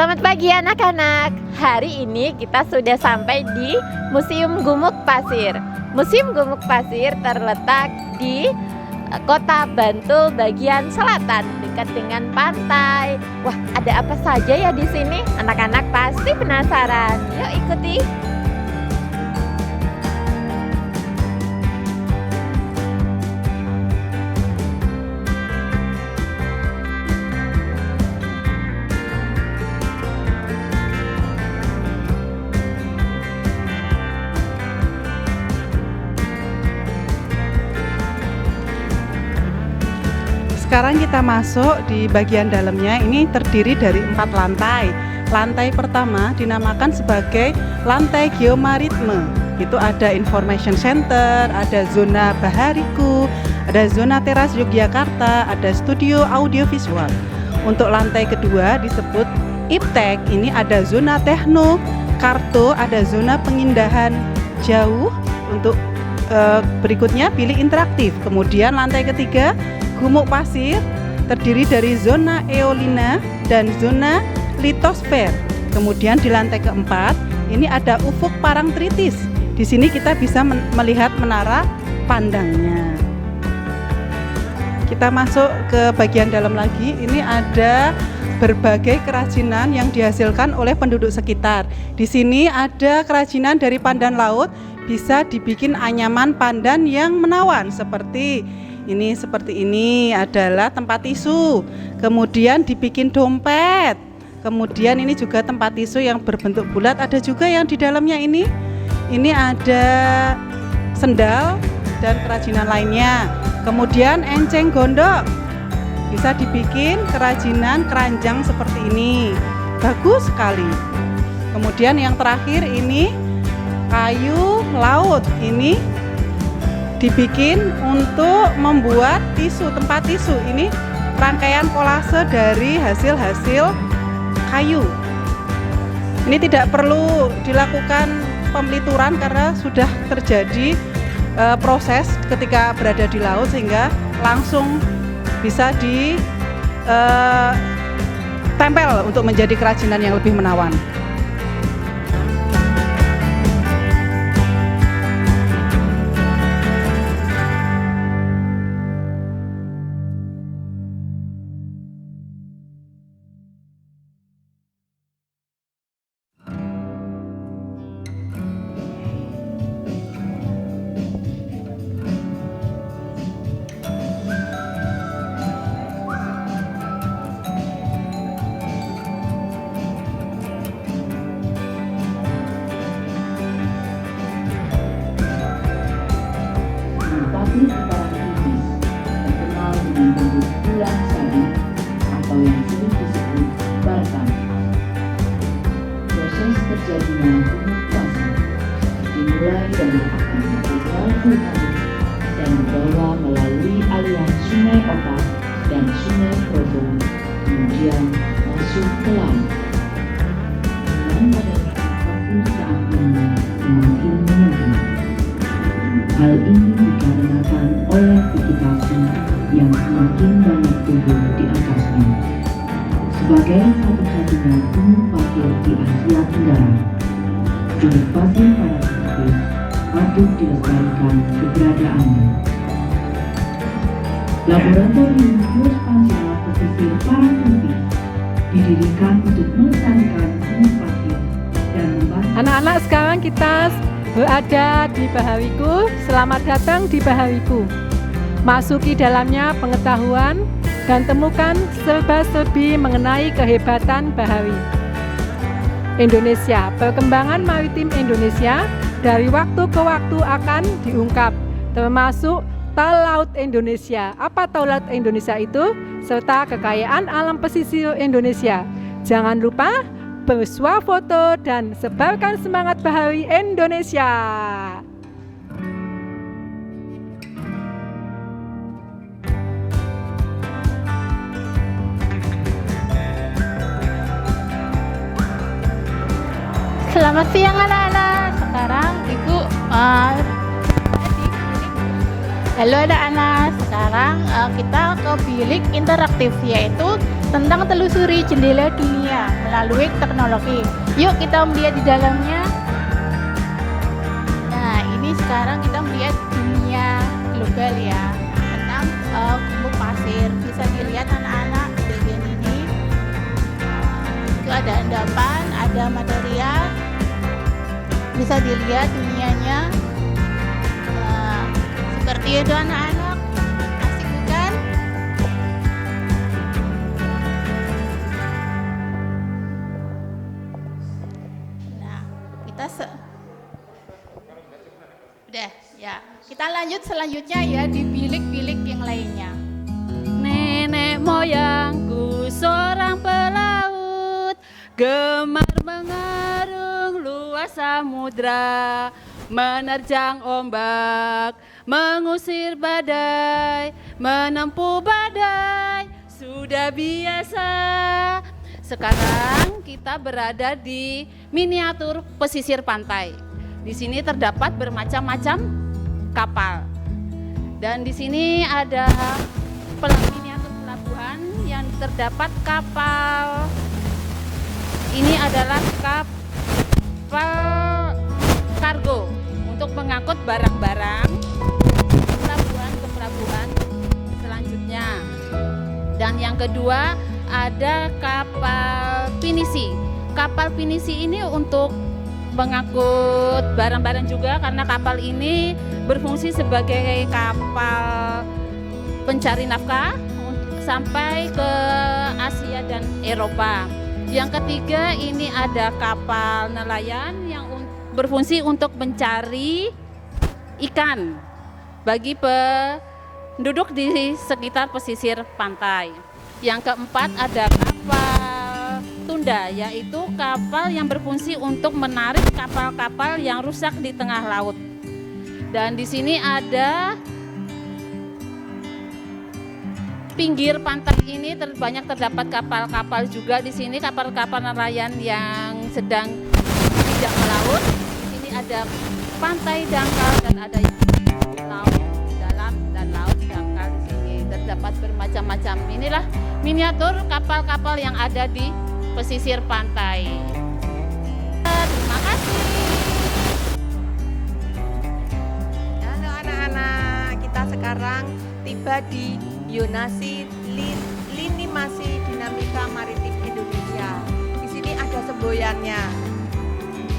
Selamat pagi anak-anak. Hari ini kita sudah sampai di Museum Gumuk Pasir. Museum Gumuk Pasir terletak di Kota Bantul bagian selatan, dekat dengan pantai. Wah, ada apa saja ya di sini? Anak-anak pasti penasaran. Yuk ikuti. Sekarang kita masuk di bagian dalamnya. Ini terdiri dari 4 lantai. Lantai pertama dinamakan sebagai lantai geomaritme. Itu ada information center, ada zona bahariku, ada zona teras Yogyakarta, ada studio audiovisual. Untuk lantai kedua disebut iptek. Ini ada zona tekno, karto, ada zona pengindahan jauh. Untuk berikutnya pilih interaktif. Kemudian lantai ketiga Gumuk Pasir terdiri dari zona eolina dan zona litosfer. Kemudian di lantai keempat ini ada ufuk Parangtritis. Di sini kita bisa melihat menara pandangnya. Kita masuk ke bagian dalam lagi. Ini ada berbagai kerajinan yang dihasilkan oleh penduduk sekitar. Di sini ada kerajinan dari pandan laut, bisa dibikin anyaman pandan yang menawan seperti ini adalah tempat tisu, kemudian dibikin dompet, kemudian ini juga tempat tisu yang berbentuk bulat, ada juga yang di dalamnya ini ada sendal dan kerajinan lainnya. Kemudian enceng gondok, bisa dibikin kerajinan keranjang seperti ini, bagus sekali. Kemudian yang terakhir ini kayu laut, ini dibikin untuk membuat tisu, tempat tisu. Ini rangkaian kolase dari hasil-hasil kayu. Ini tidak perlu dilakukan pemlituran karena sudah terjadi proses ketika berada di laut, sehingga langsung bisa ditempel untuk menjadi kerajinan yang lebih menawan. Pasir Parangtritis terkenal dengan bentuk bulan salju atau yang sering disebut Batam. Proses terjadinya gumuk pasir dimulai dari aktivitas vulkanik dan dibawa melalui aliran Sungai Otak dan Sungai Progo, kemudian masuk ke laut. Dan pada pasir saat ini semakin meninggi. Hal ini dikarenakan oleh vegetasi yang semakin banyak tumbuh di atasnya. Sebagai satu-satunya gunung pasir di Asia Tenggara, Gumuk Pasir Parangtritis patut dilestarikan keberadaannya. Laboratorium Geospasial Pesisir Parangtritis didirikan untuk melestarikan gunung pasir dan membantu. Anak-anak, sekarang kita berada di Bahawiku. Selamat datang di Bahawiku. Masuki dalamnya pengetahuan dan temukan serba-serbi mengenai kehebatan Bahawi. Indonesia, perkembangan maritim Indonesia dari waktu ke waktu akan diungkap, termasuk Tol Laut Indonesia. Apa Tol Laut Indonesia itu? Serta kekayaan alam pesisir Indonesia. Jangan lupa bersuah foto dan sebarkan semangat Bahawi Indonesia. Selamat siang anak-anak. Sekarang Ibu Halo anak-anak, sekarang kita ke bilik interaktif, yaitu tentang telusuri jendela dunia melalui teknologi. Yuk kita melihat di dalamnya. Nah, ini sekarang kita melihat dunia global ya, tentang gumuk pasir. Bisa dilihat anak-anak di bagian ini. Itu ada endapan, ada material. Bisa dilihat dunianya. Seperti itu anak-anak, asik bukan? Nah, udah ya. Kita lanjut selanjutnya ya di bilik-bilik yang lainnya. Nenek moyangku seorang pelaut, gemar mengarung luas samudra, menerjang ombak, mengusir badai, menempuh badai, sudah biasa. Sekarang kita berada di miniatur pesisir pantai. Di sini terdapat bermacam-macam kapal. Dan di sini ada miniatur pelabuhan yang terdapat kapal. Ini adalah kapal kargo untuk mengangkut barang-barang pelabuhan ke pelabuhan selanjutnya. Dan yang kedua ada kapal pinisi. Kapal pinisi ini untuk mengangkut barang-barang juga, karena kapal ini berfungsi sebagai kapal pencari nafkah sampai ke Asia dan Eropa. Yang ketiga ini ada kapal nelayan yang berfungsi untuk mencari ikan bagi penduduk di sekitar pesisir pantai. Yang keempat ada kapal tunda, yaitu kapal yang berfungsi untuk menarik kapal-kapal yang rusak di tengah laut. Dan di sini ada pinggir pantai ini banyak terdapat kapal-kapal juga di sini, kapal-kapal nelayan yang sedang tidak melaut. Di sini ada pantai dangkal dan ada laut dalam dan laut dangkal. Di sini terdapat bermacam-macam. Inilah miniatur kapal-kapal yang ada di pesisir pantai. Terima kasih. Halo anak-anak, kita sekarang tiba di Yonasi Lini Masi Dinamika Maritim Indonesia. Di sini ada semboyannya,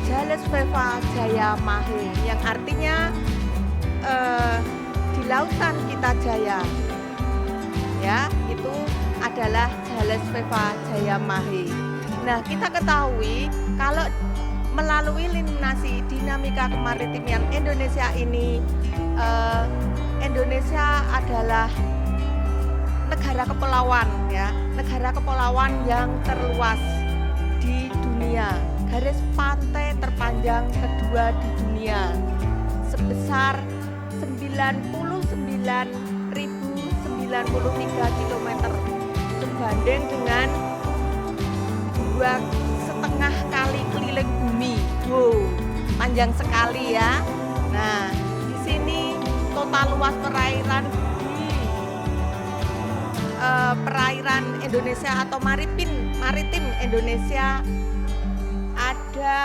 Jales Veva Jaya Mahe, yang artinya di lautan kita jaya. Ya, itu adalah Jales Veva Jaya Mahe. Nah, kita ketahui kalau melalui Linasi Dinamika Kemaritiman Indonesia ini, Indonesia adalah negara kepulauan ya, negara kepulauan yang terluas di dunia, garis pantai terpanjang kedua di dunia sebesar 99.093 km, sebanding dengan 2,5 kali keliling bumi. Wow, panjang sekali ya. Nah, di sini total luas perairan perairan Indonesia atau maritim Indonesia ada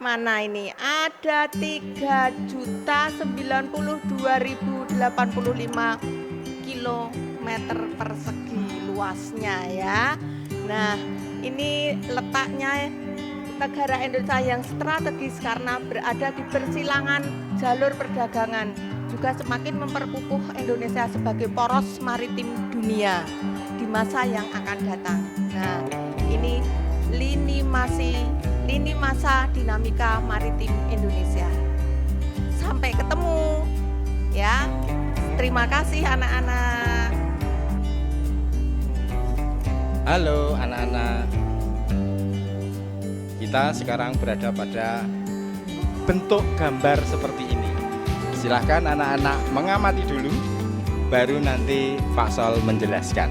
mana ini? Ada 3.092.085 km persegi luasnya ya. Nah, ini letaknya negara Indonesia yang strategis karena berada di persilangan jalur perdagangan, juga semakin memperkukuh Indonesia sebagai poros maritim dunia di masa yang akan datang. Nah, ini lini masa dinamika maritim Indonesia. Sampai ketemu ya. Terima kasih anak-anak. Halo anak-anak. Kita sekarang berada pada bentuk gambar seperti ini. Silahkan anak-anak mengamati dulu, baru nanti Pak Sol menjelaskan.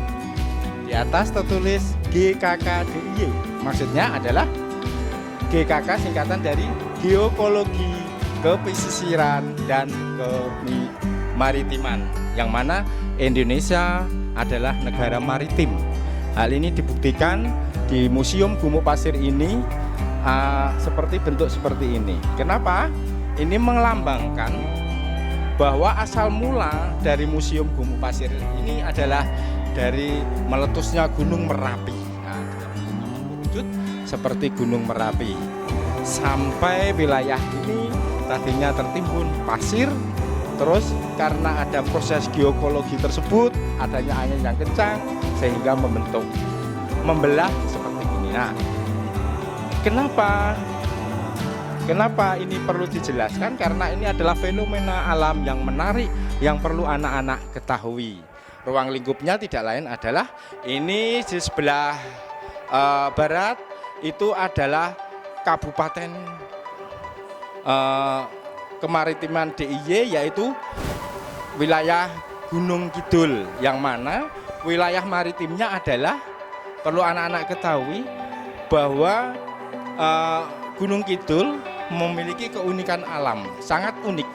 Di atas tertulis GKKDIY, maksudnya adalah GKK singkatan dari geokologi, kepesisiran, dan kemaritiman, yang mana Indonesia adalah negara maritim. Hal ini dibuktikan di Museum Gumuk Pasir ini seperti bentuk seperti ini. Kenapa? Ini melambangkan bahwa asal mula dari Museum Gumuk Pasir ini adalah dari meletusnya Gunung Merapi. Nah, wujud seperti Gunung Merapi. Sampai wilayah ini tadinya tertimbun pasir, terus karena ada proses geokologi tersebut, adanya angin yang kencang sehingga membelah seperti ini. Nah, Kenapa ini perlu dijelaskan? Karena ini adalah fenomena alam yang menarik yang perlu anak-anak ketahui. Ruang lingkupnya tidak lain adalah ini di sebelah barat itu adalah Kabupaten Kemaritiman DIY, yaitu wilayah Gunung Kidul, yang mana wilayah maritimnya adalah, perlu anak-anak ketahui bahwa Gunung Kidul memiliki keunikan alam sangat unik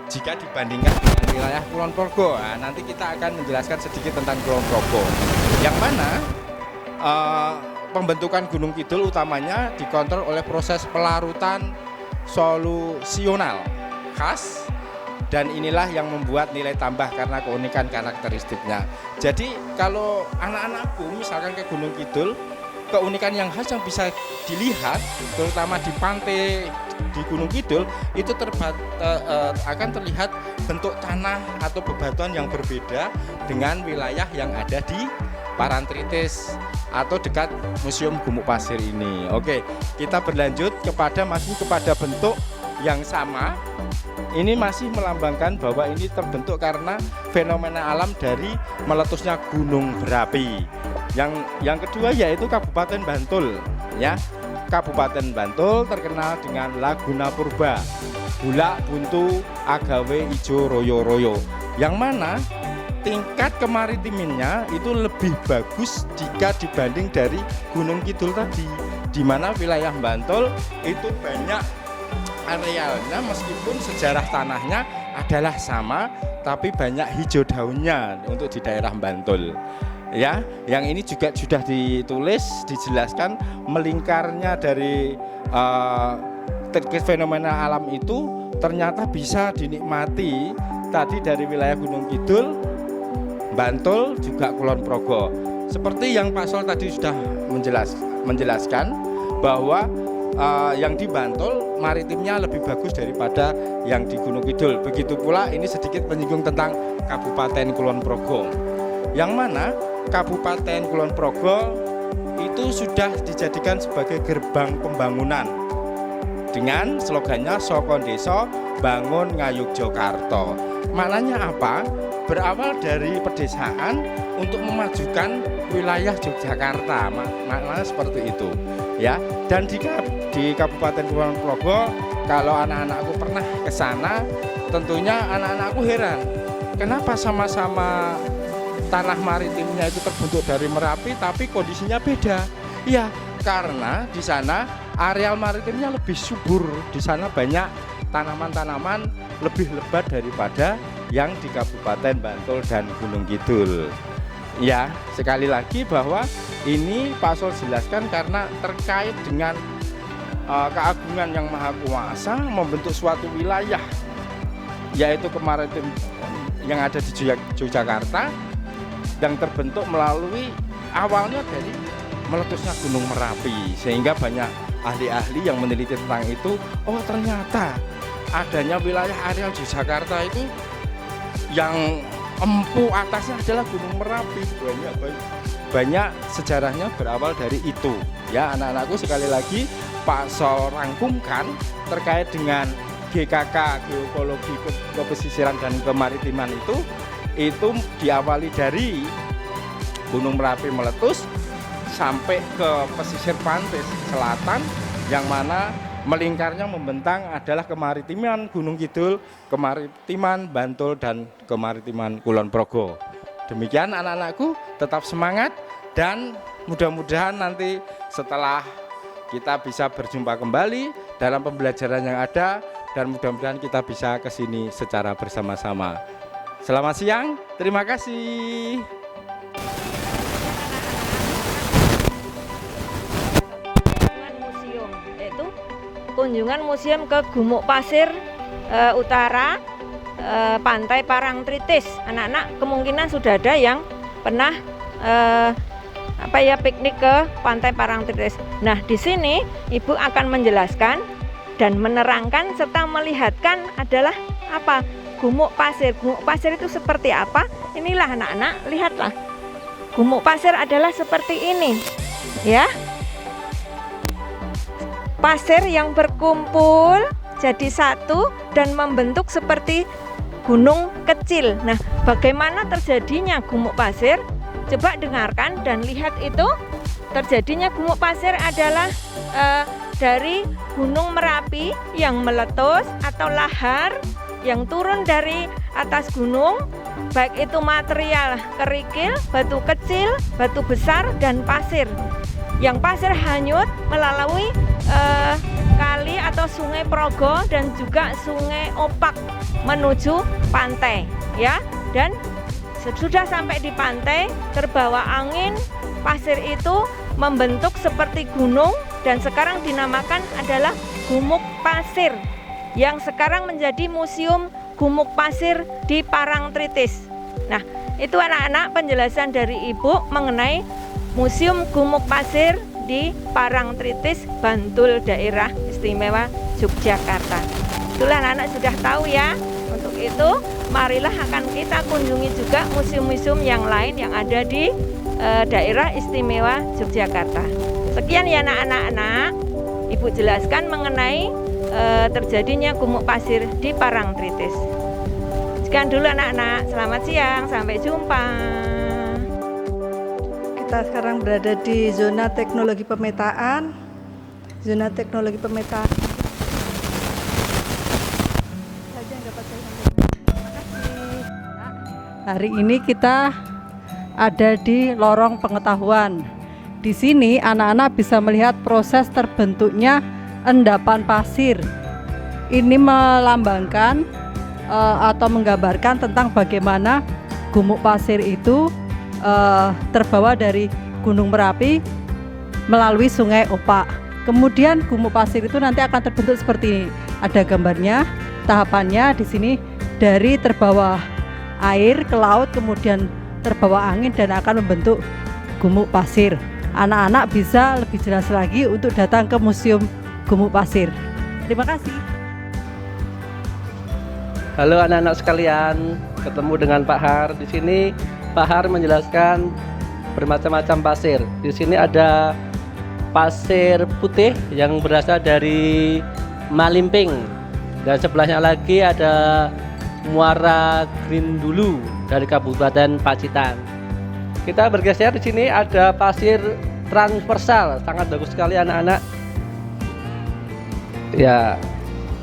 jika dibandingkan dengan wilayah Kulon Progo. Nah, nanti kita akan menjelaskan sedikit tentang Kulon Progo, yang mana pembentukan Gunung Kidul utamanya dikontrol oleh proses pelarutan solusional khas, dan inilah yang membuat nilai tambah karena keunikan karakteristiknya. Jadi kalau anak-anakku misalkan ke Gunung Kidul, keunikan yang khas yang bisa dilihat terutama di pantai di Gunung Kidul itu akan terlihat bentuk tanah atau bebatuan yang berbeda dengan wilayah yang ada di Parantritis atau dekat Museum Gumuk Pasir ini. Oke, kita berlanjut masih kepada bentuk yang sama. Ini masih melambangkan bahwa ini terbentuk karena fenomena alam dari meletusnya gunung berapi. Yang kedua yaitu Kabupaten Bantul, ya. Kabupaten Bantul terkenal dengan Laguna Purba, Bulak Buntu Agawe Ijo Royo Royo, yang mana tingkat kemaritimannya itu lebih bagus jika dibanding dari Gunung Kidul tadi, di mana wilayah Bantul itu banyak arealnya meskipun sejarah tanahnya adalah sama, tapi banyak hijau daunnya untuk di daerah Bantul. Ya, yang ini juga sudah ditulis, dijelaskan melingkarnya dari fenomena alam itu ternyata bisa dinikmati tadi dari wilayah Gunung Kidul, Bantul, juga Kulon Progo. Seperti yang Pak Sol tadi sudah menjelaskan bahwa yang di Bantul maritimnya lebih bagus daripada yang di Gunung Kidul. Begitu pula ini sedikit menyinggung tentang Kabupaten Kulon Progo, yang mana Kabupaten Kulon Progo itu sudah dijadikan sebagai gerbang pembangunan dengan slogannya Sokon Deso Bangun Ngayuk Jogarta. Maknanya apa? Berawal dari pedesaan untuk memajukan wilayah Yogyakarta. Maknanya seperti itu, ya. Dan di Kabupaten Kulon Progo, kalau anak-anakku pernah ke sana, tentunya anak-anakku heran, kenapa sama-sama tanah maritimnya itu terbentuk dari Merapi tapi kondisinya beda. Ya, karena di sana areal maritimnya lebih subur. Di sana banyak tanaman-tanaman lebih lebat daripada yang di Kabupaten Bantul dan Gunung Kidul. Ya, sekali lagi bahwa ini Pak Sol jelaskan karena terkait dengan keagungan yang Maha Kuasa membentuk suatu wilayah, yaitu kemaritim yang ada di Yogyakarta, yang terbentuk melalui awalnya dari meletusnya Gunung Merapi, sehingga banyak ahli-ahli yang meneliti tentang itu. Oh, ternyata adanya wilayah areal di Jakarta itu yang empu atasnya adalah Gunung Merapi. Banyak sejarahnya berawal dari itu. Ya, anak-anakku, sekali lagi Pak Sol rangkumkan terkait dengan GKK, geokologi kepesisiran dan kemaritiman itu diawali dari Gunung Merapi meletus sampai ke pesisir pantai selatan, yang mana melingkarnya membentang adalah kemaritiman Gunung Kidul, kemaritiman Bantul, dan kemaritiman Kulon Progo. Demikian anak-anakku, tetap semangat dan mudah-mudahan nanti setelah kita bisa berjumpa kembali dalam pembelajaran yang ada, dan mudah-mudahan kita bisa ke sini secara bersama-sama. Selamat siang, terima kasih. Museum, yaitu kunjungan museum ke Gumuk Pasir Utara, Pantai Parangtritis. Anak-anak kemungkinan sudah ada yang pernah piknik ke Pantai Parangtritis. Nah, di sini Ibu akan menjelaskan dan menerangkan serta melihatkan adalah apa? Gumuk pasir. Gumuk pasir itu seperti apa? Inilah anak-anak, lihatlah. Gumuk pasir adalah seperti ini. Ya. Pasir yang berkumpul jadi satu dan membentuk seperti gunung kecil. Nah, bagaimana terjadinya gumuk pasir? Coba dengarkan dan lihat itu. Terjadinya gumuk pasir adalah dari Gunung Merapi yang meletus atau lahar yang turun dari atas gunung, baik itu material kerikil, batu kecil, batu besar, dan pasir. Yang pasir hanyut melalui kali atau sungai Progo dan juga sungai Opak menuju pantai, ya. Dan sudah sampai di pantai, terbawa angin, pasir itu membentuk seperti gunung dan sekarang dinamakan adalah Gumuk Pasir, yang sekarang menjadi Museum Gumuk Pasir di Parangtritis. Nah, itu anak-anak penjelasan dari Ibu mengenai Museum Gumuk Pasir di Parangtritis, Bantul, Daerah Istimewa Yogyakarta. Itulah anak-anak sudah tahu ya. Untuk itu, marilah akan kita kunjungi juga museum-museum yang lain yang ada di Daerah Istimewa Yogyakarta. Sekian ya anak-anak, Ibu jelaskan mengenai terjadinya gumuk pasir di Parangtritis. Sekian dulu anak-anak, selamat siang, sampai jumpa. Kita sekarang berada di zona teknologi pemetaan. Zona teknologi pemetaan. Hari ini kita ada di lorong pengetahuan. Di sini anak-anak bisa melihat proses terbentuknya endapan pasir. Ini melambangkan atau menggambarkan tentang bagaimana gumuk pasir itu terbawa dari Gunung Merapi melalui Sungai Opak. Kemudian gumuk pasir itu nanti akan terbentuk seperti ini. Ada gambarnya, tahapannya di sini dari terbawa air ke laut, kemudian terbawa angin dan akan membentuk gumuk pasir. Anak-anak bisa lebih jelas lagi untuk datang ke Museum Gumuk Pasir. Terima kasih. Halo anak-anak sekalian, ketemu dengan Pak Har. Di sini Pak Har menjelaskan bermacam-macam pasir. Di sini ada pasir putih yang berasal dari Malimping, dan sebelahnya lagi ada Muara Grindulu dari Kabupaten Pacitan. Kita bergeser, di sini ada pasir transversal, sangat bagus sekali anak-anak. Ya,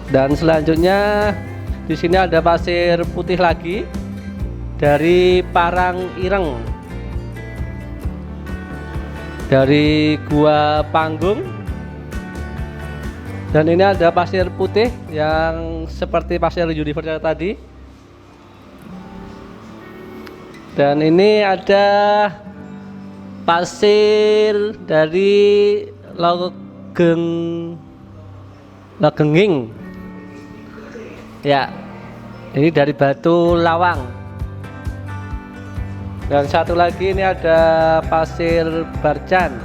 dan selanjutnya di sini ada pasir putih lagi dari Parang Ireng, dari Gua Panggung. Dan ini ada pasir putih yang seperti pasir universal tadi. Dan ini ada pasir dari Legenging. Ya, ini dari Batu Lawang. Dan satu lagi ini ada pasir Barjan.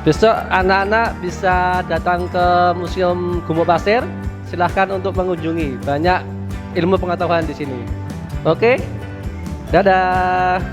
Besok anak-anak bisa datang ke Museum Gumuk Pasir. Silahkan untuk mengunjungi, banyak ilmu pengetahuan di sini. Oke, dadah.